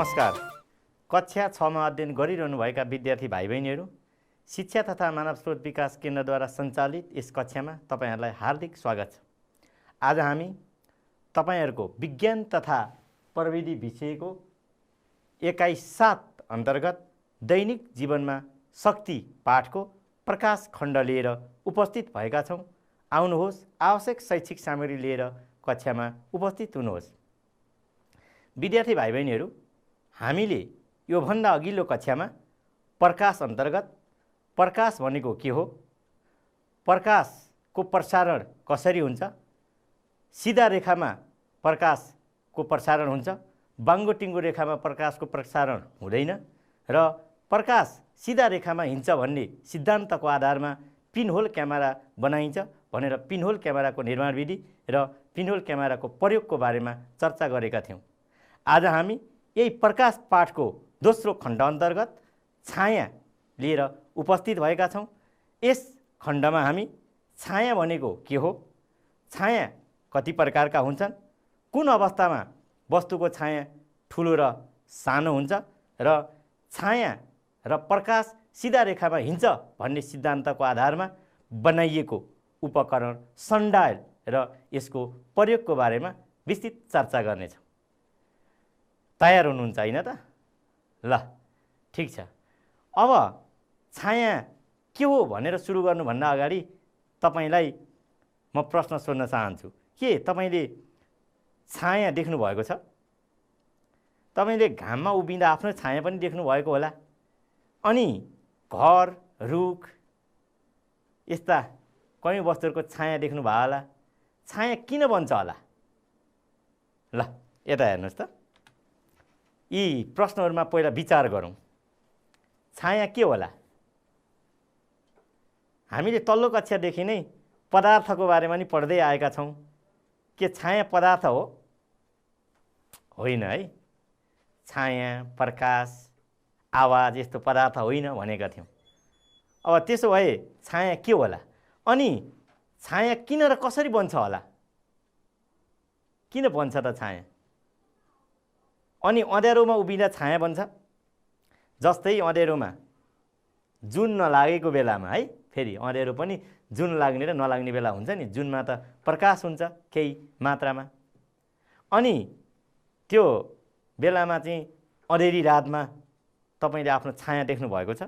नमस्कार। कक्षा 6 मा अध्ययन गरिरहनुभएका विद्यार्थी भाइ बहिनीहरू, शिक्षा तथा मानव स्रोत विकास केन्द्रद्वारा सञ्चालित यस कक्षामा तपाईहरुलाई हार्दिक स्वागत छ। आज हामी तपाईहरुको विज्ञान तथा प्रविधि विषयको एकाइ 7 अन्तर्गत दैनिक जीवनमा शक्ति पाठको प्रकाश खण्ड लिएर उपस्थित भएका छौं। आउनुहोस्, आवश्यक शैक्षिक सामग्री लिएर कक्षामा उपस्थित हुनुहोस्। विद्यार्थी भाइ बहिनीहरू, हामीले यो भन्दा अघिल्लो कक्षामा प्रकाश अन्तर्गत प्रकाश भनेको के हो, प्रकाशको प्रसारण कसरी हुन्छ, सिधा रेखामा प्रकाशको प्रसारण हुन्छ, बाङ्गो टिङ्गो रेखामा प्रकाशको प्रसारण हुँदैन र प्रकाश सिधा रेखामा हिँड्छ भन्ने सिद्धान्तको आधारमा पिनहोल क्यामेरा बनाइन्छ भनेर पिनहोल क्यामेराको निर्माण विधि र पिनहोल क्यामेराको प्रयोगको बारेमा चर्चा गरेका थियौं। आज हामी यही प्रकाश पाठको दोस्रो खण्ड अन्तर्गत छाया लिएर उपस्थित भएका छौं। यस खण्डमा हामी छाया भनेको के हो, छाया कति प्रकारका हुन्छन्, कुन अवस्थामा वस्तुको छाया ठूलो र सानो हुन्छ र छाया र प्रकाश सिधा रेखामा हिँड्छ भन्ने सिद्धान्तको आधारमा बनाइएको उपकरण सनडायल र यसको प्रयोगको बारेमा विस्तृत चर्चा गर्नेछौं। तयार हुनुहुन्छ हैन त? ल, ठीक छ। अब छाया के हो भनेर सुरु गर्नुभन्दा अगाडि तपाईलाई म प्रश्न सोध्न चाहन्छु। के तपाईले छाया देख्नु भएको छ? तपाईले घाममा उभिँदा आफ्नो छाया पनि देख्नु भएको होला। अनि घर, रुख यस्ता कयौं वस्तुहरूको छाया देख्नु भयो होला। छाया किन बन्छ होला? ल, यता हेर्नुस् त। यी प्रश्नहरुमा पहिला विचार गरौं। छाया के होला? हामीले तल्लो कक्षादेखि नै पदार्थको बारेमा नि पढ्दै आएका छौं। के छाया पदार्थ हो? होइन है। छाया, प्रकाश, आवाज यस्तो पदार्थ होइन भनेका थियौं। अब त्यसो भए छाया के होला? अनि छाया किन र कसरी बन्छ होला? किन बन्छ त छाया? अनि अँध्यारोमा उभिँदा छाया बन्छ। जस्तै अँध्यारोमा जुन नलागेको बेलामा है, फेरि अँध्यारो पनि जुन लाग्ने र नलाग्ने बेला हुन्छ नि। जुनमा त प्रकाश हुन्छ केही मात्रामा। अनि त्यो बेलामा चाहिँ अँधेरी रातमा तपाईले आफ्नो छाया देख्नु भएको छ।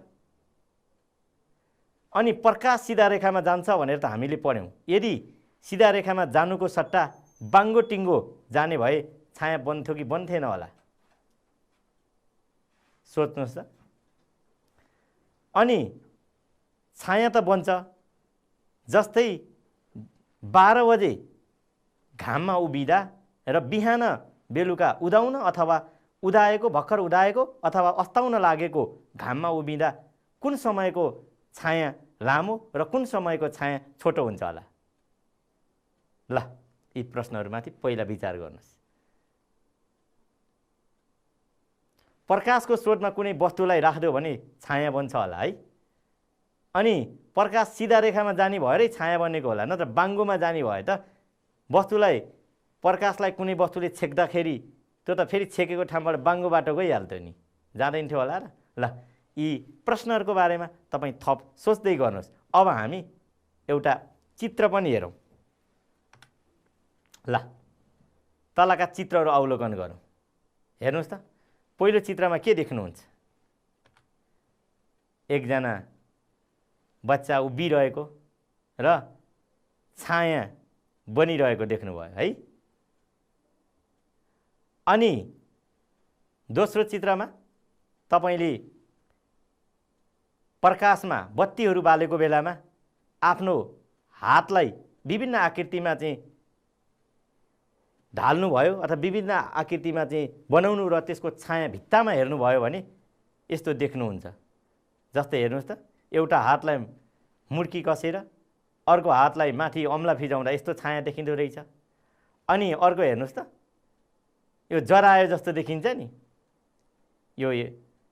अनि प्रकाश सिधा रेखामा जान्छ भनेर त हामीले पढ्यौं। यदि सिधा रेखामा जानुको सट्टा बाङ्गो टिङ्गो जाने भए छाया बन्थ्यो कि बन्थेन होला? सोच्नुस् त। अनि छाया त बन्छ। जस्तै 12 बजे घाममा उभिँदा र बिहान बेलुका उदाउन अथवा उदाएको भर्खर उदाएको अथवा अस्ताउन लागेको घाममा उभिँदा कुन समयको छाया लामो र कुन समयको छाया छोटो हुन्छ होला? ल, यी प्रश्नहरुमाथि पहिला विचार गर्नुस्। प्रकाशको स्रोतमा कुनै वस्तुलाई राख्दियो भने छाया बन्छ होला है। अनि प्रकाश सिधा रेखामा जाने भएरै छाया बनेको होला, नत्र बाङ्गोमा जाने भए त वस्तुलाई प्रकाशलाई कुनै वस्तुले छेक्दाखेरि त्यो त फेरि छेकेको ठाउँबाट बाङ्गो बाटो गइहाल्थ्यो नि, जाँदैन थियो होला र? ल, यी प्रश्नहरुको बारेमा तपाई थप सोच्दै गर्नुस्। अब हामी एउटा चित्र पनि हेरौं। ल, तलका चित्रहरु अवलोकन गरौं। हेर्नुस् त। पहिलो चित्रमा के देख्नुहुन्छ? एकजना बच्चा उभिरहेको र छाया बनिरहेको देख्नुभयो है। अनि दोस्रो चित्रमा तपाईले प्रकाशमा बत्तीहरु बालेको बेलामा आफ्नो हातलाई विभिन्न आकृतिमा चाहिँ ढाल्नु भयो अथवा विभिन्न आकृतिमा चाहिँ बनाउनु र त्यसको छाया भित्तामा हेर्नु भयो भने यस्तो देख्नुहुन्छ। जस्तै हेर्नुस् त, एउटा हातलाई मुड्की कसेर अर्को हातलाई माथि अम्ला फिजाउँदा यस्तो छाया देखिँदो रहेछ। अनि अर्को हेर्नुस् त, यो जरायो जस्तो देखिन्छ नि। यो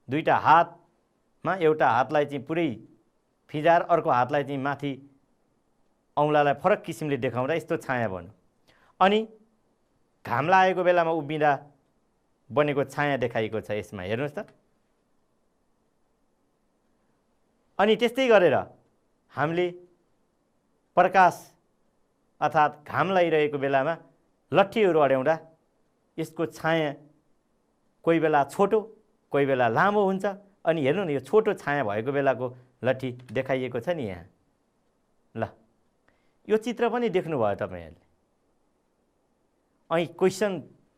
दुईटा हातमा एउटा हातलाई चाहिँ पुरै फिजाएर अर्को हातलाई चाहिँ माथि औंलालाई फरक किसिमले देखाउँदा यस्तो छाया बन्यो। अनि घाम लागेको बेलामा उभिँदा बनेको छाया देखाइएको छ यसमा, हेर्नुहोस् त। अनि त्यस्तै गरेर हामीले प्रकाश अर्थात् घाम लागिरहेको बेलामा लट्ठीहरू अड्याउँदा यसको छाया कोही बेला छोटो कोही बेला लामो हुन्छ। अनि हेर्नु न, यो छोटो छाया भएको बेलाको लट्ठी देखाइएको छ नि यहाँ। ल, यो चित्र पनि देख्नुभयो तपाईँहरूले। अनि क्वेसन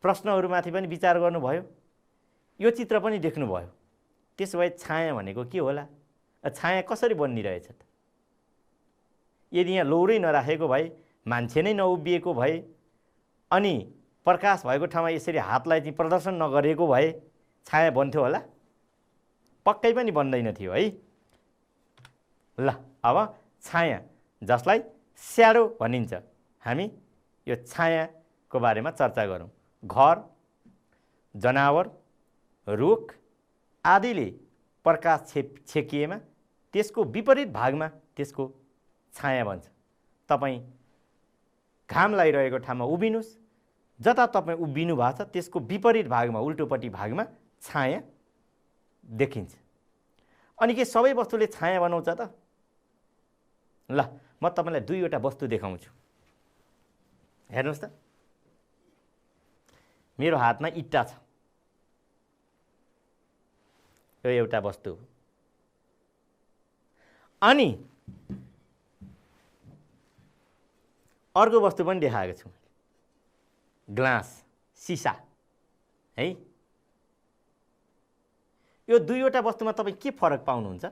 प्रश्नहरूमाथि पनि विचार गर्नुभयो, यो चित्र पनि देख्नुभयो। त्यसो भए छाया भनेको के होला, छाया कसरी बनिरहेछ त? यदि यहाँ लौरै नराखेको भए, मान्छे नै नउभिएको भए, अनि प्रकाश भएको ठाउँमा यसरी हातलाई चाहिँ प्रदर्शन नगरेको भए छाया बन्थ्यो होला? पक्कै पनि बन्दैन थियो है। ल, अब छाया जसलाई स्याडो भनिन्छ, हामी यो छायाको बारेमा चर्चा गरौँ। घर, जनावर, रुख आदिले प्रकाश छेकिएमा त्यसको विपरीत भागमा त्यसको छाया बन्छ। तपाईँ घाम लागिरहेको ठाउँमा उभिनुहोस्, जता तपाईँ उभिनु भएको छ त्यसको विपरीत भागमा, उल्टोपट्टि भागमा छाया देखिन्छ। अनि के सबै वस्तुले छाया बनाउँछ त? ल, म तपाईँलाई दुईवटा वस्तु देखाउँछु, हेर्नुहोस् त। मेरो हातमा इट्टा छ, यो एउटा वस्तु। अनि अर्को वस्तु पनि देखाएको छु, ग्लास, सिसा है। यो दुईवटा वस्तुमा तपाईँ के फरक पाउनुहुन्छ?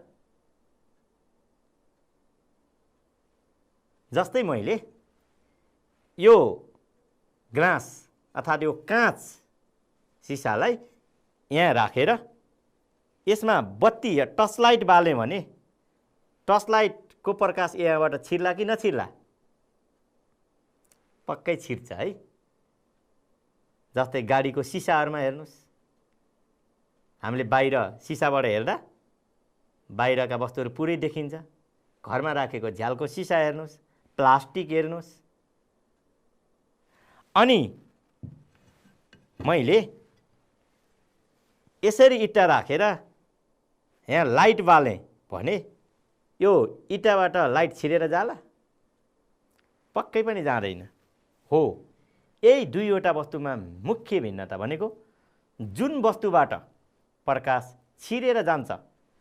जस्तै मैले यो ग्लास अर्थात् यो काँच सिसालाई यहाँ राखेर यसमा बत्ती या टर्च लाइट बाल्यो भने टर्च लाइटको प्रकाश यहाँबाट छिर्ला कि नछिर्ला? पक्कै छिर्छ है। जस्तै गाडीको सिसाहरूमा हेर्नुहोस्, हामीले बाहिर सिसाबाट हेर्दा बाहिरका वस्तुहरू पुरै देखिन्छ। घरमा राखेको झ्यालको सिसा हेर्नुहोस्, प्लास्टिक हेर्नुहोस्। अनि मैले यसरी इट्टा राखेर यहाँ लाइट बालेँ भने यो इट्टाबाट लाइट छिरेर जाला? पक्कै पनि जाँदैन। हो, यही दुईवटा वस्तुमा मुख्य भिन्नता भनेको जुन वस्तुबाट प्रकाश छिरेर जान्छ,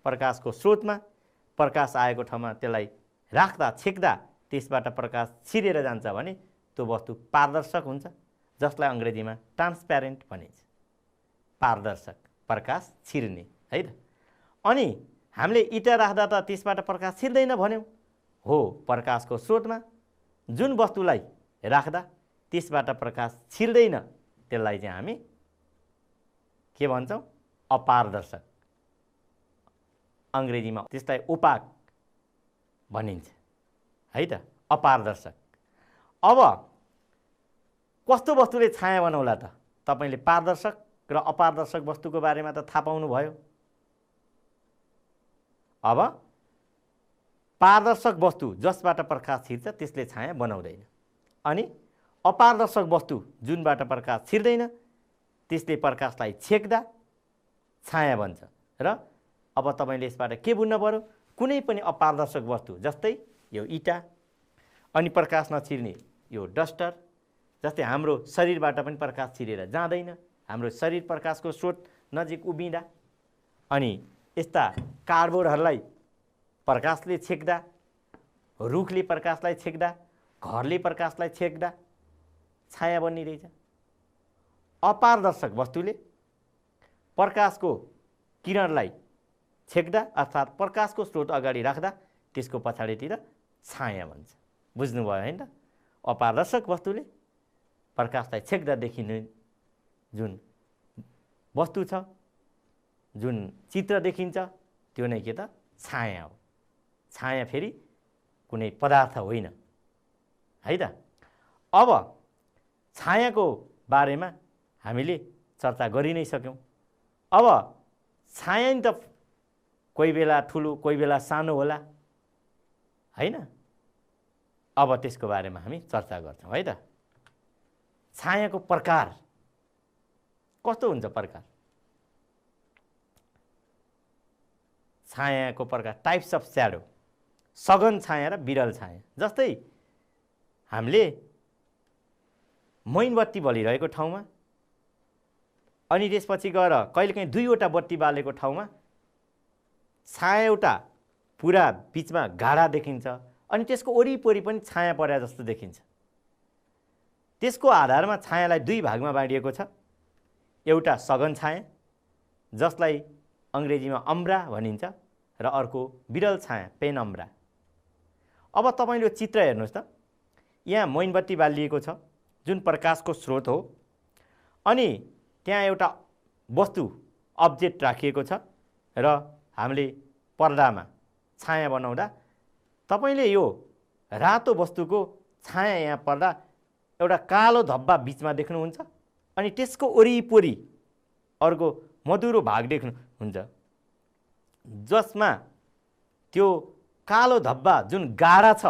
प्रकाशको स्रोतमा प्रकाश आएको ठाउँमा त्यसलाई राख्दा छेक्दा त्यसबाट प्रकाश छिरेर जान्छ भने त्यो वस्तु पारदर्शक हुन्छ, जसलाई अङ्ग्रेजीमा ट्रान्सप्यारेन्ट भनिन्छ। पारदर्शक, प्रकाश छिर्ने है त। अनि हामीले इँटा राख्दा त त्यसबाट प्रकाश छिर्दैन भन्यौँ। हो, प्रकाशको स्रोतमा जुन वस्तुलाई राख्दा त्यसबाट प्रकाश छिर्दैन त्यसलाई चाहिँ हामी के भन्छौँ? अपारदर्शक। अङ्ग्रेजीमा त्यसलाई ओपाक भनिन्छ है त, अपारदर्शक। अब कस्तो वस्तुले छाया बनाउला त? तपाईँले पारदर्शक र अपारदर्शक वस्तुको बारेमा त थाहा पाउनुभयो। अब पारदर्शक वस्तु जसबाट प्रकाश छिर्छ त्यसले छाया बनाउँदैन, अनि अपारदर्शक वस्तु जुनबाट प्रकाश छिर्दैन त्यसले प्रकाशलाई छेक्दा छाया बन्छ। र अब तपाईँले यसबाट के बुझ्नु पर्यो? कुनै पनि अपारदर्शक वस्तु जस्तै यो इँटा, अनि प्रकाश नछिर्ने यो डस्टर, जस्तै हाम्रो शरीरबाट पनि प्रकाश छिरेर जाँदैन, हाम्रो शरीर प्रकाशको स्रोत नजिक उभिँदा। अनि यस्ता कार्डबोर्डहरूलाई प्रकाशले छेक्दा, रुखले प्रकाशलाई छेक्दा, घरले प्रकाशलाई छेक्दा छाया बनिरहेछ। अपारदर्शक वस्तुले प्रकाशको किरणलाई छेक्दा अर्थात् प्रकाशको स्रोत अगाडि राख्दा त्यसको पछाडितिर छाया बन्छ। बुझ्नुभयो हैन त? अपारदर्शक वस्तुले प्रकाशलाई छेक्दा देखिने जुन वस्तु छ, जुन चित्र देखिन्छ त्यो नै के त? छाया हो। छाया फेरि कुनै पदार्थ होइन है त। अब छायाको बारेमा हामीले चर्चा गरि नै सक्यौँ। अब छाया नि त कोही बेला ठुलो कोही बेला सानो होला हैन? अब त्यसको बारेमा हामी चर्चा गर्छौँ है त। छायाको प्रकार कस्तो हुन्छ प्रकाश? छायाको प्रकार, टाइप्स अफ स्याडो, सघन छाया र विरल छाया। जस्तै हामीले मोमबत्ती बलिरहेको ठाउँमा अनि त्यसपछि गएर कहिलेकाहीँ दुईवटा बत्ती बालेको ठाउँमा छाया एउटा पुरा बिचमा गाढा देखिन्छ अनि त्यसको वरिपरि पनि छाया परे जस्तो देखिन्छ। त्यसको आधारमा छायालाई दुई भागमा बाँडिएको छ। एउटा सघन छाया जसलाई अङ्ग्रेजीमा अम्ब्रा भनिन्छ र अर्को विरल छाया पेनम्ब्रा। अब तपाईले चित्र हेर्नुहोस् त, यहाँ मोमबत्ती बालिएको छ जुन प्रकाशको स्रोत हो अनि त्यहाँ एउटा वस्तु अब्जेक्ट राखिएको छ र हामीले पर्दामा छाया बनाउँदा तपाईले यो रातो वस्तुको छाया यहाँ पर्दा एउटा कालो धब्बा बिचमा देख्नुहुन्छ अनि त्यसको वरिपरि अर्को मधुरो भाग देख्नुहुन्छ जसमा त्यो कालो धब्बा जुन गाढा छ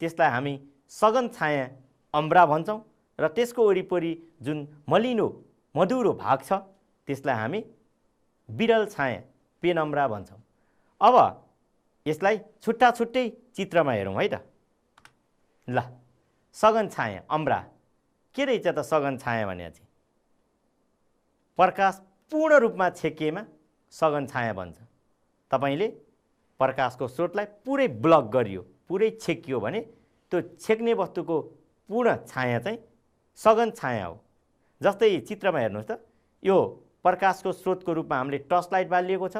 त्यसलाई हामी सघन छाया अम्ब्रा भन्छौँ र त्यसको वरिपरि जुन मलिनो मधुरो भाग छ त्यसलाई हामी विरल छाया पेनम्ब्रा भन्छौँ। अब यसलाई छुट्टा छुट्टै चित्रमा हेरौँ है त। ल, सघन छाया अम्ब्रा के रहेछ त? सघन छाया भने चाहिँ प्रकाश पूर्ण रूपमा छेकिएमा सघन छाया बन्छ। तपाईले प्रकाशको स्रोतलाई पुरै ब्लक गरियो, पुरै छेकियो भने त्यो छेक्ने वस्तुको पूर्ण छाया चाहिँ सघन छाया हो। जस्तै चित्रमा हेर्नुहोस् त, यो प्रकाशको स्रोतको रूपमा हामीले टर्च लाइट बालिएको छ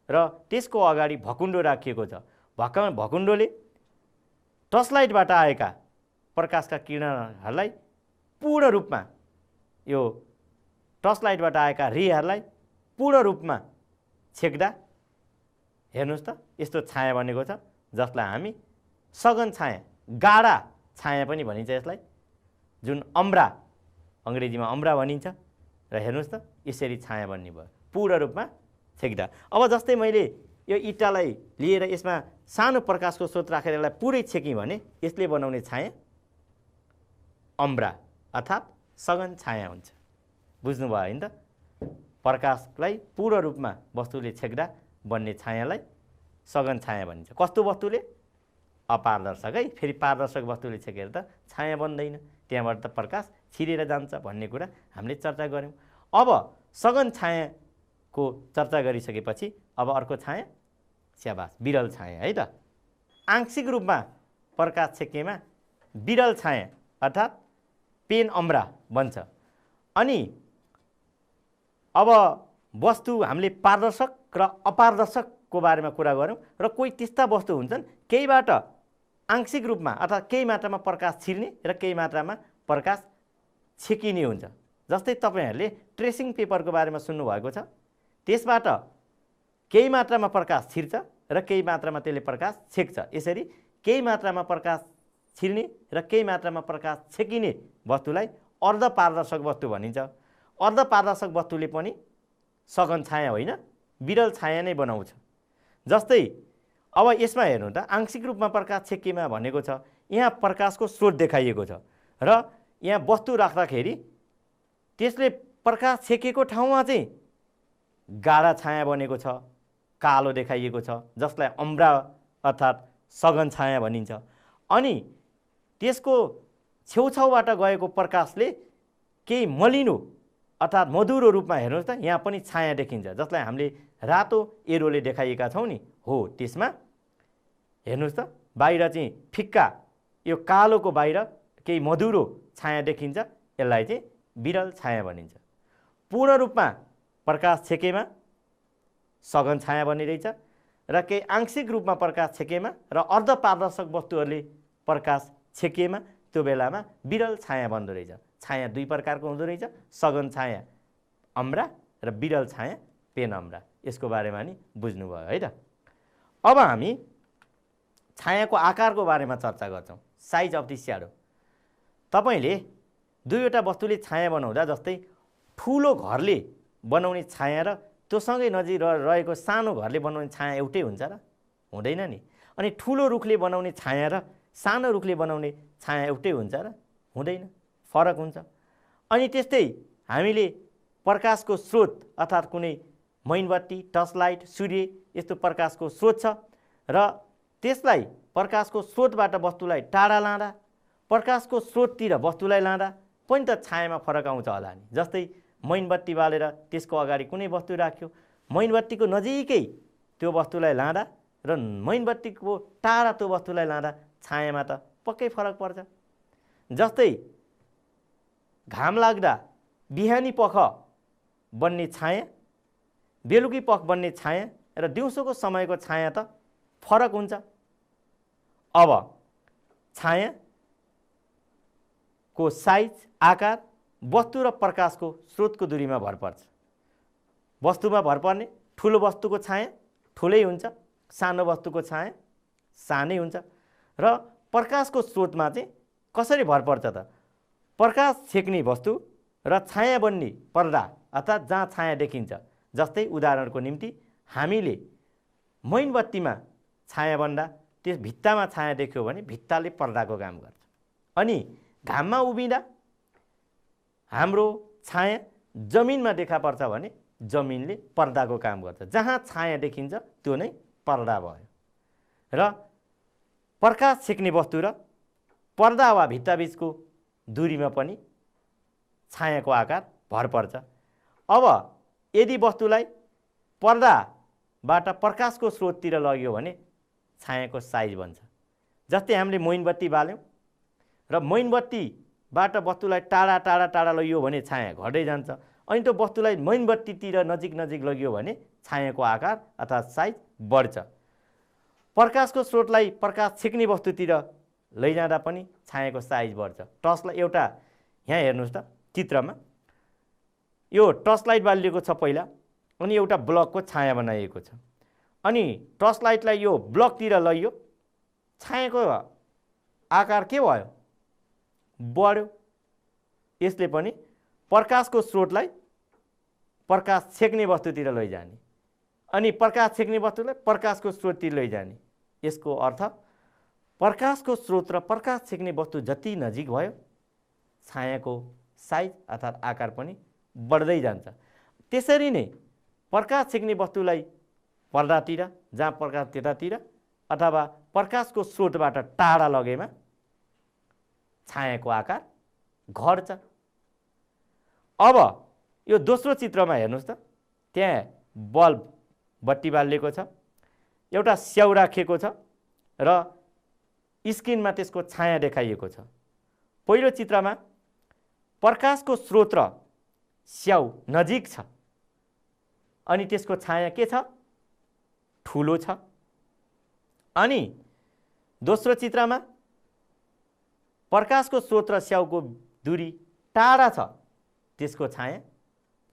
र त्यसको अगाडि भकुण्डो राखिएको छ। भकुण्डोले टर्च लाइटबाट आएका प्रकाशका किरणहरूलाई पूर्ण रूपमा यो टर्च लाइटबाट आएका रेहरूलाई पूर्ण रूपमा छेक्दा हेर्नुहोस् त यस्तो छाया बनेको छ जसलाई हामी सघन छाया, गाढा छाया पनि भनिन्छ यसलाई, जुन अम्ब्रा अङ्ग्रेजीमा अम्ब्रा भनिन्छ। र हेर्नुहोस् त यसरी छाया बन्ने भयो पूर्ण रूपमा छेक्दा। अब जस्तै मैले यो इँटालाई लिएर यसमा सानो प्रकाशको स्रोत राखेर यसलाई पुरै छेकेँ भने यसले बनाउने छाया अम्ब्रा अर्थात् सघन छाया हुन्छ। बुझ्नुभयो होइन त? प्रकाशलाई पूर्ण रूपमा वस्तुले छेक्दा बन्ने छायालाई सघन छाया भनिन्छ। कस्तो वस्तुले? अपारदर्शक है। फेरि पारदर्शक वस्तुले छेकेर त छाया बन्दैन, त्यहाँबाट त प्रकाश छिरेर जान्छ भन्ने कुरा हामीले चर्चा गऱ्यौँ। अब सघन छायाको चर्चा गरिसकेपछि अब अर्को छाया स्याबास विरल छाया है त। आंशिक रूपमा प्रकाश छेकेमा विरल छाया अर्थात् पेन अम्ब्रा बन्छ। अनि अब वस्तु हामीले पारदर्शक र अपारदर्शकको बारेमा कुरा गऱ्यौँ र कोही त्यस्ता वस्तु हुन्छन् केहीबाट आंशिक रूपमा अर्थात् केही मात्रामा प्रकाश छिर्ने र केही मात्रामा प्रकाश छेकिने हुन्छ। जस्तै तपाईहरूले ट्रेसिङ पेपरको बारेमा सुन्नुभएको छ, त्यसबाट केही मात्रामा प्रकाश छिर्छ र केही मात्रामा त्यसले प्रकाश छेक्छ। यसरी केही मात्रामा प्रकाश छिर्ने र केही मात्रामा प्रकाश छेकिने वस्तुलाई अर्धपारदर्शक वस्तु भनिन्छ। अर्धपारदर्शक वस्तुले पनि सघन छाया होइन विरल छाया नै बनाउँछ। जस्तै अब यसमा हेर्नु त आंशिक रूपमा प्रकाश छेकिएमा भनेको छ यहाँ प्रकाशको स्रोत देखाइएको छ र यहाँ वस्तु राख्दाखेरि त्यसले प्रकाश छेकेको ठाउँमा चाहिँ गाढा छाया बनेको छ, कालो देखाइएको छ जसलाई अम्ब्रा अर्थात् सघन छाया भनिन्छ। अनि त्यसको छेउछाउबाट गएको प्रकाशले केही मलिनो अर्थात् मधुरो रूपमा हेर्नुहोस् त यहाँ पनि छाया देखिन्छ जसलाई हामीले रातो एरोले देखाइएका छौँ नि, हो त्यसमा हेर्नुहोस् त बाहिर चाहिँ फिक्का यो कालोको बाहिर केही मधुरो छाया देखिन्छ, यसलाई चाहिँ विरल छाया भनिन्छ। पूर्ण रूपमा प्रकाश छेकेमा सघन छाया बनिरहेछ र केही आंशिक रूपमा प्रकाश छेकेमा र अर्धपारदर्शक वस्तुहरूले प्रकाश छेकिएमा त्यो बेलामा विरल छाया बन्दो रहेछ। छाया दुई प्रकारको हुँदो रहेछ, सघन छाया अम्ब्रा र विरल छाया पेन अम्ब्रा। यसको बारेमा नि बुझ्नुभयो है त। अब हामी छायाको आकारको बारेमा चर्चा गर्छौँ, साइज अफ द स्याडो। तपाईले दुईवटा वस्तुले छाया बनाउँदा जस्तै ठुलो घरले बनाउने छाया र त्योसँगै नजिक रहेको सानो घरले बनाउने छाया एउटै हुन्छ र? हुँदैन नि। अनि ठुलो रुखले बनाउने छाया र सानो रुखले बनाउने छाया एउटै हुन्छ र? हुँदैन, फरक हुन्छ। अनि त्यस्तै हामीले प्रकाशको स्रोत अर्थात् कुनै मैनबत्ती, टर्चलाइट, सूर्य यस्तो प्रकाशको स्रोत छ र त्यसलाई प्रकाशको स्रोतबाट वस्तुलाई टाढा लाँदा, प्रकाशको स्रोततिर वस्तुलाई लाँदा पनि त छायामा फरक आउँछ होला नि। जस्तै मैनबत्ती बालेर त्यसको अगाडि कुनै वस्तु राख्यो, मैनबत्तीको नजिकै त्यो वस्तुलाई लाँदा र मैनबत्तीको टाढा त्यो वस्तुलाई लाँदा छायामा त पक्कै फरक पर्छ। जस्तै घाम लाग्दा बिहानी पख बन्ने छाया, बेलुकी पख बन्ने छाया र दिउँसोको समयको छाया त फरक हुन्छ। अब छायाको साइज, आकार वस्तु र प्रकाशको स्रोतको दूरीमा भर पर्छ। वस्तुमा भर पर्ने ठुलो वस्तुको छाया ठुलै हुन्छ, सानो वस्तुको छाया सानै हुन्छ र प्रकाशको स्रोतमा चाहिँ कसरी भर पर्छ त? प्रकाश छेक्ने वस्तु र छाया बन्ने पर्दा अर्थात् जहाँ छाया देखिन्छ। जस्तै उदाहरणको निम्ति हामीले मैनबत्तीमा छाया बन्दा त्यस भित्तामा छाया देख्यो भने भित्ताले पर्दाको काम गर्छ। अनि घाममा उभिँदा हाम्रो छाया जमिनमा देखा पर्छ भने जमिनले पर्दाको काम गर्छ। जहाँ छाया देखिन्छ त्यो नै पर्दा भयो। र प्रकाश छेक्ने वस्तु र पर्दा वा भित्ताबीचको दूरीमा पनि छायाको आकार भर पर्छ। अब यदि वस्तुलाई पर्दाबाट प्रकाशको स्रोततिर लग्यो भने छायाको साइज बन्छ। जस्तै हामीले मैनबत्ती बाल्यौँ र मैनबत्तीबाट वस्तुलाई टाढा टाढा टाढा लगियो भने छाया घट्दै जान्छ। अनि त्यो वस्तुलाई मैनबत्तीतिर नजिक नजिक लगियो भने छायाको आकार अर्थात् साइज बढ्छ। प्रकाशको स्रोतलाई प्रकाश छेक्ने वस्तुतिर लैजाँदा पनि छायाको साइज बढ्छ। टर्चलाई एउटा यहाँ हेर्नुहोस् त चित्रमा यो टर्चलाइट बालिएको छ पहिला, अनि एउटा ब्लकको छाया बनाइएको छ। अनि टर्चलाइटलाई यो ब्लकतिर लैयो, छायाको आकार के भयो? बढ्यो। यसले पनि प्रकाशको स्रोतलाई प्रकाश छेक्ने वस्तुतिर लैजाने अनि प्रकाश छेक्ने वस्तुलाई प्रकाशको स्रोततिर लैजाने। यसको अर्थ प्रकाशको स्रोत र प्रकाश छेक्ने वस्तु जति नजिक भयो छायाको साइज अर्थात् आकार पनि बढ्दै जान्छ। त्यसरी नै प्रकाश छेक्ने वस्तुलाई पर्दातिर, जहाँ प्रकाश त्यतातिर अथवा प्रकाशको स्रोतबाट टाढा लगेमा छायाको आकार घट्छ। अब यो दोस्रो चित्रमा हेर्नुहोस् त, त्यहाँ बल्ब बत्ती बालिएको छ, एउटा स्याउ राखिएको छ र स्क्रिनमा त्यसको छाया देखाइएको छ। पहिलो चित्रमा प्रकाशको स्रोत र स्याउ नजिक छ अनि त्यसको छाया के छ? ठुलो छ। अनि दोस्रो चित्रमा प्रकाशको स्रोत र स्याउको दूरी टाढा छ, त्यसको छाया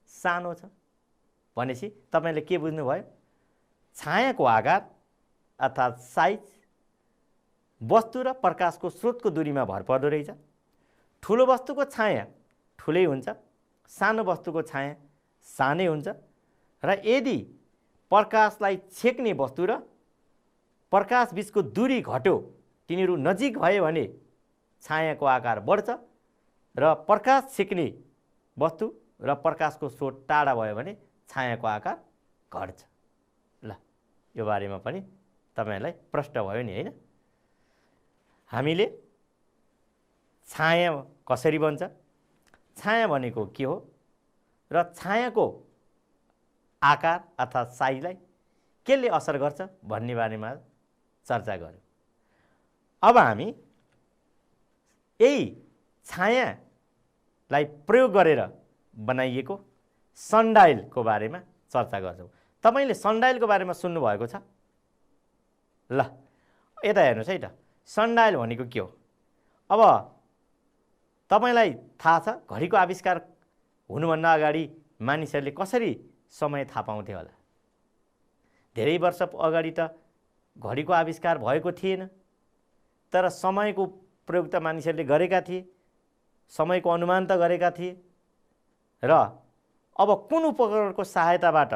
सानो छ। भनेपछि तपाईले के बुझ्नुभयो? छायाको आकार अर्थात् साइज वस्तु र प्रकाशको स्रोतको दूरीमा भर पर्दो रहेछ। ठुलो वस्तुको छाया ठुलै हुन्छ, सानो वस्तुको छाया सानै हुन्छ। र यदि प्रकाशलाई छेक्ने वस्तु र प्रकाश बीचको दूरी घट्यो, तिनीहरू नजिक भयो भने छायाको आकार बढ्छ र प्रकाश छेक्ने वस्तु र प्रकाशको स्रोत टाढा भयो भने छायाको आकार घट्छ। ल, यो बारेमा पनि तपाईलाई प्रश्न भयो नि, हैन? हामीले छाया कसरी बन्छ, छाया भनेको के हो र छायाको आकार अर्थात् साइजलाई केले असर गर्छ भन्ने बारेमा चर्चा गर्यौं। अब हामी यही छायालाई प्रयोग गरेर बनाइएको सनडायलको बारेमा चर्चा गर्छौं। तपाईले सनडायलको बारेमा सुन्नु भएको छ? ल, यता हेर्नुस् है त, सनडायल भनेको के हो? अब तपाईलाई थाहा छ घडीको आविष्कार हुनुभन्दा अगाडि मानिसहरूले कसरी समय थाहा पाउँथे होला? धेरै वर्ष अगाडि त घडीको आविष्कार भएको थिएन, तर समयको प्रयोग त मानिसहरूले गरेका थिए, समयको अनुमान त गरेका थिए। र अब कुन उपकरणको सहायताबाट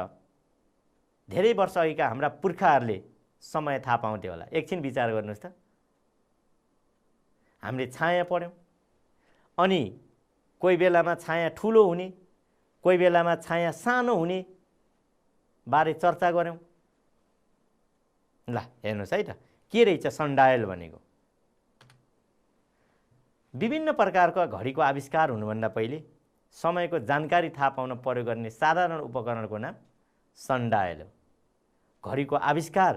धेरै वर्ष अघिका हाम्रा पुर्खाहरूले समय थाहा पाउँथे होला? एकछिन विचार गर्नुहोस् त। हामीले छाया पढ्यौं, अनि कोही बेलामा छाया ठुलो हुने, कोही बेलामा छाया सानो हुने बारे चर्चा गऱ्यौँ। ल हेर्नुहोस् है त के रहेछ सनडायल भनेको। विभिन्न प्रकारको घडीको आविष्कार हुनुभन्दा पहिले समयको जानकारी थाहा पाउन प्रयोग गर्ने साधारण उपकरणको नाम सनडायल हो। घडीको आविष्कार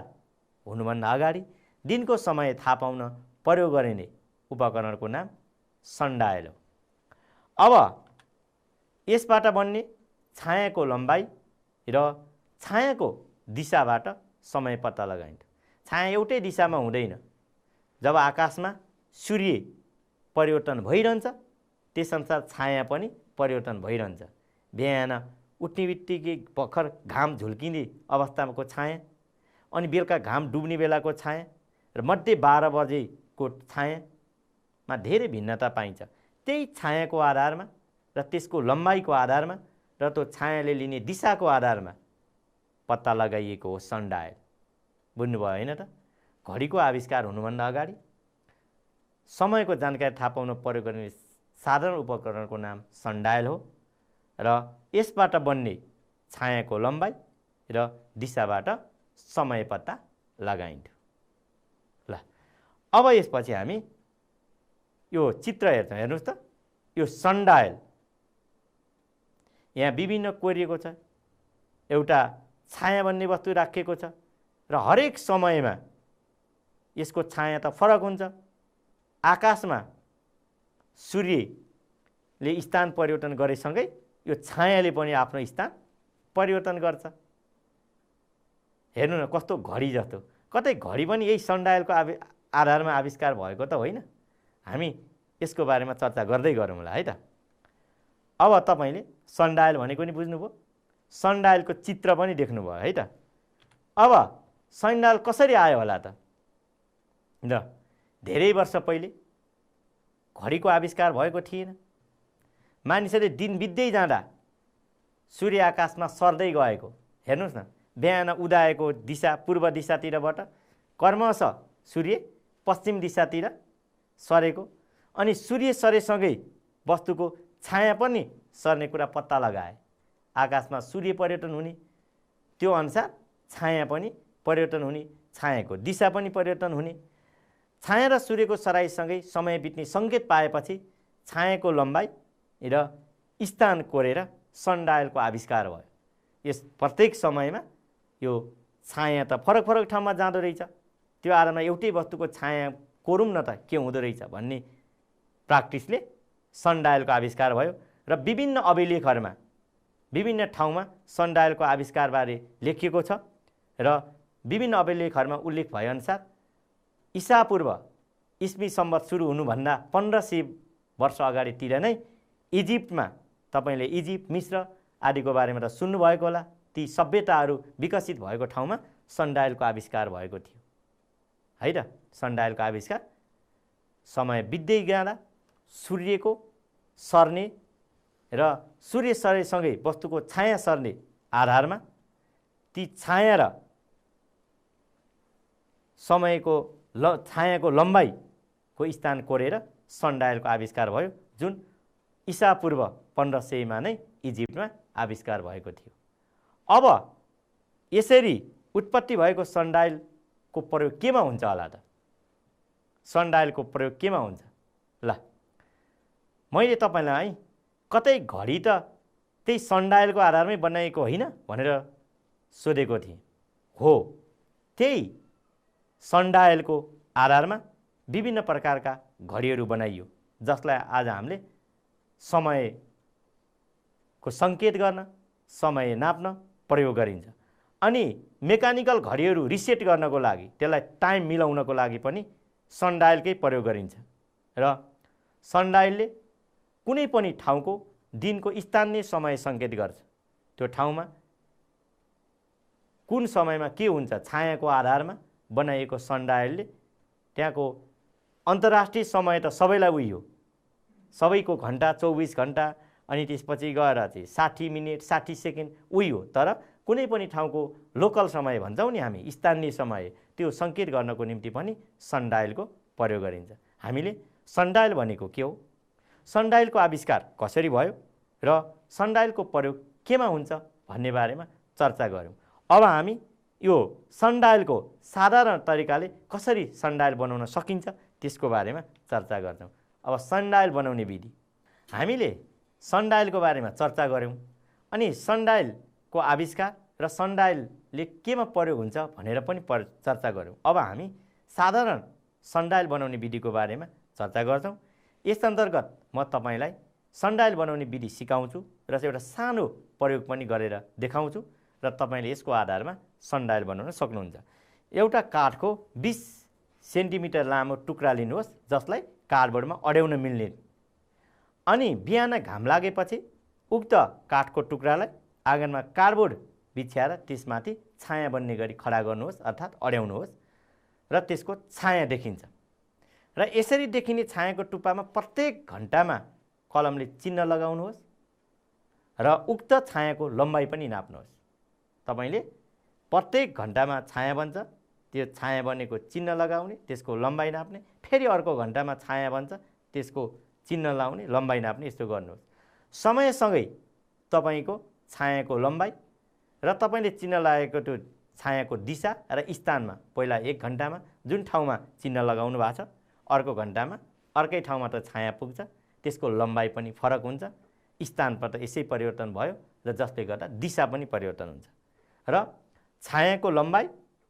हुनुभन्दा अगाडि दिनको समय थाहा पाउन प्रयोग गरिने उपकरणको नाम सनडायल हो। अब यसबाट बन्ने छायाको लम्बाइ र छायाको दिशाबाट समय पत्ता लगाइन्छ। छाया एउटै दिशामा हुँदैन। जब आकाशमा सूर्य परिवर्तन भइरहन्छ त्यसअनुसार छाया पनि परिवर्तन भइरहन्छ। बिहान उठ्ने बित्तिकै भर्खर घाम झुल्किने अवस्थाको छाया, अनि बेलुका घाम डुब्ने बेलाको छाया र मध्ये 12 बजेको छायामा धेरै भिन्नता पाइन्छ। त्यही छायाको आधारमा र त्यसको लम्बाइको आधारमा र त्यो छायाले लिने दिशाको आधारमा पत्ता लगाइएको हो सनडायल। बुझ्नुभयो होइन त? घडीको आविष्कार हुनुभन्दा अगाडि समयको जानकारी थाहा पाउन प्रयोग गर्ने साधारण उपकरणको नाम सनडायल हो र यसबाट बन्ने छायाको लम्बाइ र दिशाबाट समय पत्ता लगाइन्थ्यो। ल अब यसपछि हामी यो चित्र हेर्छौँ। हेर्नुहोस् त, यो सनडायल यहाँ विभिन्न कोरिएको छ। एउटा छाया भन्ने वस्तु राखिएको छ र हरेक समयमा यसको छाया त फरक हुन्छ। आकाशमा सूर्यले स्थान परिवर्तन गरेसँगै यो छायाले पनि आफ्नो स्थान परिवर्तन गर्छ। हेर्नु न कस्तो घडी जस्तो। कतै घडी पनि यही सनडायलको आधारमा आविष्कार भएको त होइन? हामी यसको बारेमा चर्चा गर्दै गरौँला है त। अब तपाईले सनडायल भनेको नि बुझ्नुभयो, सनडायलको चित्र पनि देख्नुभयो है त। अब सनडायल कसरी आयो होला त? ल धेरै वर्ष पहिले घडीको आविष्कार भएको थिएन। मानिसहरूले दिन बित्दै जाँदा सूर्य आकाशमा सर्दै गएको। हेर्नुहोस् न, बिहान उदाएको दिशा पूर्व दिशातिरबाट क्रमशः सूर्य पश्चिम दिशातिर सरेको, अनि सूर्य सरेसँगै वस्तुको छाया पनि सर्ने कुरा पत्ता लगाए। आकाशमा सूर्य परिवर्तन हुने, त्यो अनुसार छाया पनि परिवर्तन हुने, छायाको दिशा पनि परिवर्तन हुने। छाया र सूर्यको सराइसँगै समय बित्ने सङ्केत पाएपछि छायाको लम्बाइ र स्थान कोरेर सनडायलको आविष्कार भयो। यस प्रत्येक समयमा यो छाया त फरक फरक ठाउँमा जाँदो रहेछ। त्यो आधारमा एउटै वस्तुको छाया कोरौँ न त के हुँदो रहेछ भन्ने प्र्याक्टिसले सनडायलको आविष्कार भयो र विभिन्न अभिलेखहरूमा विभिन्न ठाउँमा सनडायलको आविष्कारबारे लेखिएको छ र विभिन्न अभिलेखहरूमा उल्लेख भएअनुसार ईसापूर्व इस्वी सम्वत सुरु हुनुभन्दा 1500 वर्ष अगाडितिर नै इजिप्टमा, तपाईले इजिप्ट, मिस्र आदिको बारेमा त सुन्नुभएको होला, ती सभ्यताहरू विकसित भएको ठाउँमा सनडायलको आविष्कार भएको थियो है त। सनडायलको आविष्कार समय बित्दै जाँदा सूर्यको सर्ने र सूर्य सरेसँगै वस्तुको छाया सर्ने आधारमा ती छाया र समयको छायाको लम्बाइको स्थान कोरेर सनडायलको आविष्कार भयो, जुन ईसापूर्व 1500 नै इजिप्टमा आविष्कार भएको थियो। अब यसरी उत्पत्ति भएको सनडायलको प्रयोग केमा हुन्छ होला त? सनडायलको प्रयोग केमा हुन्छ? ल मैले तपाईलाई कतै घडी त त्यही सनडायलको आधारमै बनाइएको होइन भनेर सोधेको थिएँ। हो, त्यही सनडायलको आधारमा विभिन्न प्रकारका घडीहरू बनाइयो, जसलाई आज हामीले समयको सङ्केत गर्न, समय नाप्न प्रयोग गरिन्छ। अनि मेकानिकल घडीहरू रिसेट गर्नको लागि, त्यसलाई टाइम मिलाउनको लागि पनि सनडायलकै प्रयोग गरिन्छ र सनडायलले कुनै पनि ठाउँको दिनको स्थानीय समय सङ्केत गर्छ। त्यो ठाउँमा कुन समयमा के हुन्छ छायाको आधारमा बनाइएको सनडायलले त्यहाँको अन्तर्राष्ट्रिय समय त सबैलाई उही हो, सबैको घन्टा 24 घन्टा अनि त्यसपछि गएर चाहिँ 60 मिनट 60 सेकेन्ड उही हो। तर कुनै पनि ठाउँको लोकल समय भन्छौँ नि हामी, स्थानीय समय, त्यो सङ्केत गर्नको निम्ति पनि सनडायलको प्रयोग गरिन्छ। हामीले सनडायल भनेको के हो, सनडायलको आविष्कार कसरी भयो र सनडायलको प्रयोग केमा हुन्छ भन्ने बारेमा चर्चा गऱ्यौँ। अब हामी यो सनडायलको साधारण तरिकाले कसरी सनडायल बनाउन सकिन्छ त्यसको बारेमा चर्चा गर्छौँ। अब सनडायल बनाउने विधि, हामीले सनडायलको बारेमा चर्चा गऱ्यौँ अनि सनडायलको आविष्कार र सनडायलले केमा प्रयोग हुन्छ भनेर पनि चर्चा गऱ्यौँ। अब हामी साधारण सनडायल बनाउने विधिको बारेमा चर्चा गर्छौँ। यस अन्तर्गत म तपाईँलाई सनडायल बनाउने विधि सिकाउँछु र एउटा सानो प्रयोग पनि गरेर देखाउँछु र तपाईँले यसको आधारमा सनडायल बनाउन सक्नुहुन्छ। एउटा काठको 20 सेन्टिमिटर लामो टुक्रा लिनुहोस् जसलाई कार्डबोर्डमा अड्याउन मिल्ने। अनि बिहान घाम लागेपछि उक्त काठको टुक्रालाई आँगनमा कार्डबोर्ड बिछ्याएर त्यसमाथि छाया बन्ने गरी खडा गर्नुहोस् अर्थात् अड्याउनुहोस् र त्यसको छाया देखिन्छ। र यसरी देखिने छायाको टुप्पामा प्रत्येक घन्टामा कलमले चिन्ह लगाउनुहोस् र उक्त छायाको लम्बाइ पनि नाप्नुहोस्। तपाईले प्रत्येक घन्टामा छाया बन्छ, त्यो छाया बनेको चिन्ह लगाउने, त्यसको लम्बाइ नाप्ने, फेरि अर्को घन्टामा छाया बन्छ, त्यसको चिन्ह लाउने, लम्बाइ नाप्ने, यस्तो गर्नुहोस्। समयसँगै तपाईको छायाको लम्बाइ र तपाईले चिन्ह लागेको त्यो छायाको दिशा र स्थानमा पहिला 1 घन्टामा जुन ठाउँमा चिन्ह लगाउनु भएको छ अर्को घन्टामा अर्कै ठाउँमा त छाया पुग्छ, त्यसको लम्बाइ पनि फरक हुन्छ, स्थान पर त यसै परिवर्तन भयो र जसले गर्दा दिशा पनि परिवर्तन हुन्छ। र छायाको लम्बाइ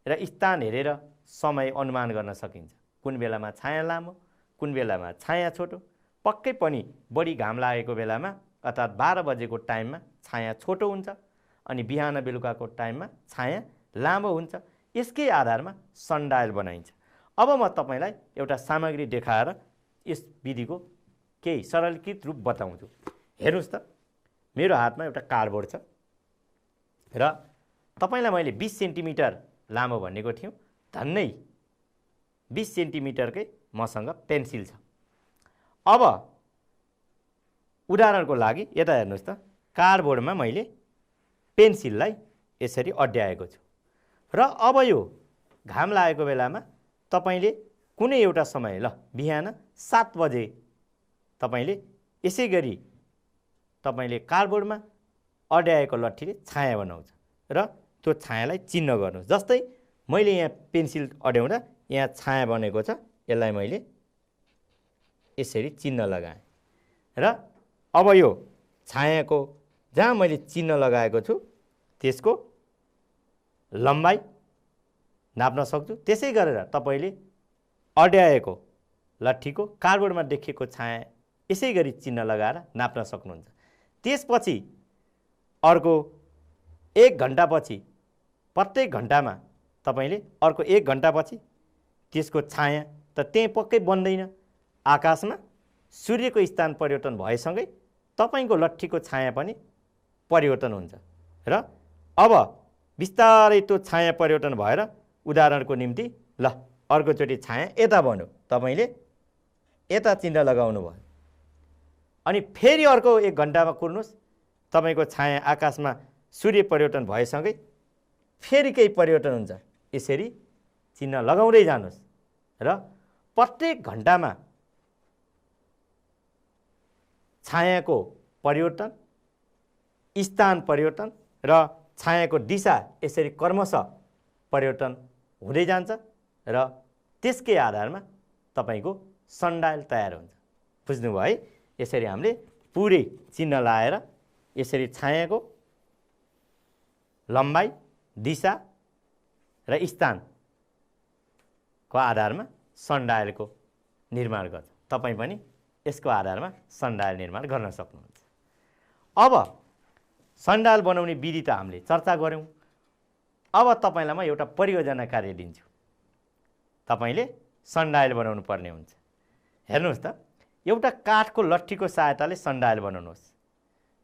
र स्थान हेरेर समय अनुमान गर्न सकिन्छ। कुन बेलामा छाया लामो, कुन बेलामा छाया छोटो। पक्कै पनि बढी घाम लागेको बेलामा अर्थात् 12 बजेको टाइममा छाया छोटो हुन्छ अनि बिहान बेलुकाको टाइममा छाया लामो हुन्छ। यसकै आधारमा सनडायल बनाइन्छ। अब म तपाईलाई एउटा सामग्री देखाएर यस विधिको केही सरलीकृत रूप बताउँछु। हेर्नुस् त, मेरो हातमा एउटा कार्डबोर्ड छ र तपाईलाई मैले 20 सेन्टिमिटर लामो भनेको थिएँ। धन्नै 20 सेन्टिमिटरकै मसँग पेन्सिल छ। अब उदाहरणको लागि यता हेर्नुस् त, कार्डबोर्डमा मैले पेन्सिललाई यसरी अड्याएको छु र अब यो घाम लागेको बेलामा तपाईले कुनै एउटा समय बिहान 7 बजे तपाईले यसै गरी तपाईले कार्डबोर्डमा अड्याएको लट्ठीले छाया बनाउँछ र त्यो छायालाई चिन्ह गर्नुहोस्। जस्तै मैले यहाँ पेन्सिल अड्याउँदा यहाँ छाया बनेको छ, यसलाई मैले यसरी चिन्ह लगाएँ र अब यो छायाको जहाँ मैले चिन्ह लगाएको छु त्यसको लम्बाइ नाप्न सक्छु। त्यसै गरेर तपाईले अड्याएको लट्ठीको कार्डबोर्डमा देखिएको छाया यसै गरी चिन्ह लगाएर नाप्न सक्नुहुन्छ। त्यसपछि अर्को 1 घन्टापछि प्रत्येक घन्टामा तपाईले अर्को 1 घन्टापछि त्यसको छाया त त्यही पक्कै बन्दैन। आकाशमा सूर्यको स्थान परिवर्तन भएसँगै तपाईको लट्ठीको छाया पनि परिवर्तन हुन्छ र अब बिस्तारै त्यो छाया परिवर्तन भएर उदाहरणको निम्ति अर्कोचोटि छाया यता बन्यो, तपाईले यता चिन्ह लगाउनु भयो अनि फेरि अर्को 1 घन्टामा कुर्नुहोस्, तपाईको छाया आकाशमा सूर्य परिवर्तन भएसँगै फेरि केही परिवर्तन हुन्छ। यसरी चिन्ह लगाउँदै जानुहोस् र प्रत्येक घन्टामा छायाको परिवर्तन, स्थान परिवर्तन र छायाको दिशा यसरी क्रमशः परिवर्तन हुँदै जान्छ र त्यसकै आधारमा तपाईको सनडायल तयार हुन्छ। बुझ्नुभयो है? यसरी हामीले पुरै चिन्ह लाएर यसरी छायाको लम्बाइ, दिशा र स्थानको आधारमा सनडायलको निर्माण गर्छ। तपाईँ पनि यसको आधारमा सनडायल निर्माण गर्न सक्नुहुन्छ। अब सनडायल बनाउने विधि त हामीले चर्चा गऱ्यौँ। अब तपाईलाई म एउटा परियोजना कार्य दिन्छु। तपाईले सनडायल बनाउनु पर्ने हुन्छ। हेर्नुहोस् त, एउटा काठको लट्ठीको सहायताले सनडायल बनाउनुहोस्।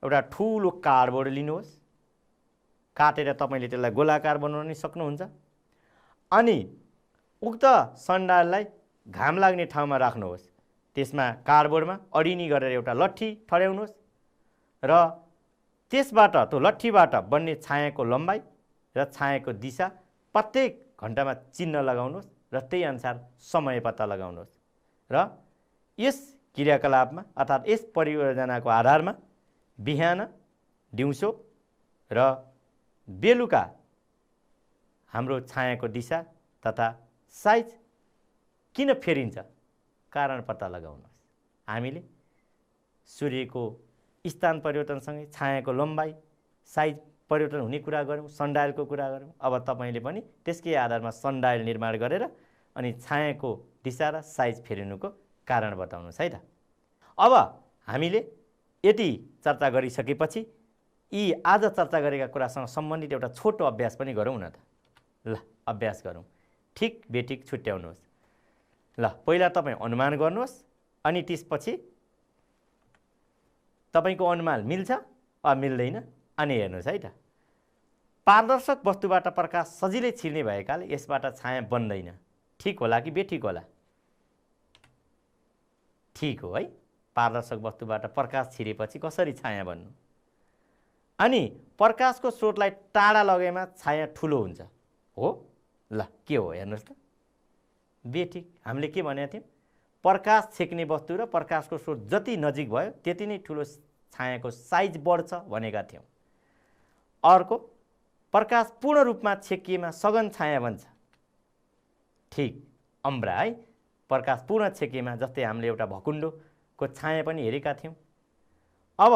एउटा ठुलो कार्डबोर्ड लिनुहोस्, काटेर तपाईले त्यसलाई गोलाकार बनाउन सक्नुहुन्छ अनि उक्त सनडायललाई घाम लाग्ने ठाउँमा राख्नुहोस्। त्यसमा कार्डबोर्डमा अडिनी गरेर एउटा लट्ठी ठड्याउनुहोस् र त्यसबाट त्यो लट्ठीबाट बन्ने छायाको लम्बाइ र छायाको दिशा प्रत्येक घन्टामा चिन्ह लगाउनुहोस् र त्यही अनुसार समय पत्ता लगाउनुहोस् र यस क्रियाकलापमा अर्थात् यस परियोजनाको आधारमा बिहान, दिउँसो र बेलुका हाम्रो छायाको दिशा तथा साइज किन फेरिन्छ? कारण पत्ता लगाउनुहोस्। हामीले सूर्यको स्थान परिवर्तनसँगै छायाको लम्बाइ, साइज परिवर्तन हुने कुरा गऱ्यौँ, सनडायलको कुरा गऱ्यौँ। अब तपाईँले पनि त्यसकै आधारमा सनडायल निर्माण गरेर अनि छायाको दिशा र साइज फेरिनुको कारण बताउनुहोस् है त। अब हामीले यति चर्चा गरिसकेपछि यी आज चर्चा गरेका कुरासँग सम्बन्धित एउटा छोटो अभ्यास पनि गरौँ न त। ल अभ्यास गरौँ। ठिक बेठिक छुट्याउनुहोस्। ल पहिला तपाईँ अनुमान गर्नुहोस् अनि त्यसपछि तपाईँको अनुमान मिल्छ वा मिल्दैन अनि हेर्नुहोस् है त। पारदर्शक वस्तुबाट प्रकाश सजिलै छिर्ने भएकाले यसबाट छाया बन्दैन। ठिक होला कि बेठिक होला? ठिक हो है। पारदर्शक वस्तुबाट प्रकाश छिरेपछि कसरी छाया बन्नु? अनि प्रकाशको स्रोतलाई टाढा लगेमा छाया ठुलो हुन्छ हो? ल के हो हेर्नुहोस् त। बेठिक। हामीले के भनेका थियौँ? प्रकाश छेक्ने वस्तु र प्रकाशको स्रोत जति नजिक भयो त्यति नै ठुलो छायाको साइज बढ्छ भनेका थियौँ। अर्को, प्रकाश पूर्ण रूपमा छेकिएमा सघन छाया बन्छ। ठिक अम्ब्रा है। प्रकाश पूर्ण छेकिएमा जस्तै हामीले एउटा भकुण्डोको छाया पनि हेरेका थियौँ। अब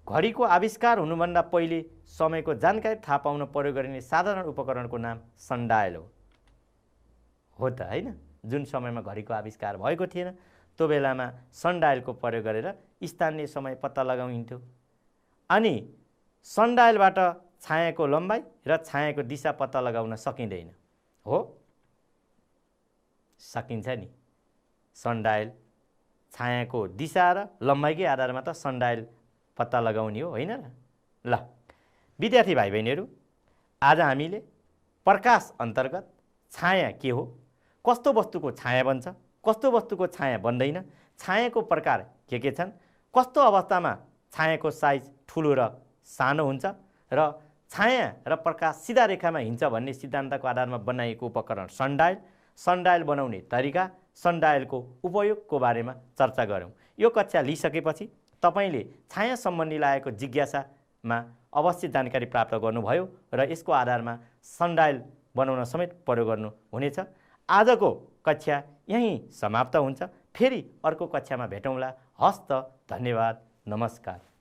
घडीको आविष्कार हुनुभन्दा पहिले समयको जानकारी थाहा पाउन प्रयोग गरिने साधारण उपकरणको नाम सनडायल हो त होइन? जुन समयमा घडीको आविष्कार भएको थिएन त्यो बेलामा सनडायलको प्रयोग गरेर स्थानीय समय पत्ता लगाइन्थ्यो। अनि सनडायलबाट छायाको लम्बाइ र छायाको दिशा पत्ता लगाउन सकिँदैन हो? सकिन्छ नि। सनडायल छायाको दिशा र लम्बाइकै आधारमा त सनडायल पत्ता लगाउने हो होइन र? ल विद्यार्थी भाइ बहिनीहरू, आज हामीले प्रकाश अन्तर्गत छाया के हो, कस्तो वस्तुको छाया बन्छ, कस्तो वस्तुको छाया बन्दैन, छायाको प्रकार के छन्, कस्तो अवस्थामा छायाको साइज ठुलो र सानो हुन्छ र छाया र प्रकाश सिधा रेखामा हिँड्छ भन्ने सिद्धान्तको आधारमा बनाइएको उपकरण सनडायल, सनडायल बनाउने तरिका, सनडायलको उपयोगको बारेमा चर्चा गऱ्यौँ। यो कक्षा लिइसकेपछि तपाईले छाया सम्बन्धी लागेको जिज्ञासामा अवश्य जानकारी प्राप्त गर्नुभयो र यसको आधारमा सनडायल बनाउन समेत प्रयोग गर्नु हुनेछ। आजको कक्षा यहीँ समाप्त हुन्छ। फेरि अर्को कक्षामा भेटौँला। हस्त, धन्यवाद, नमस्कार।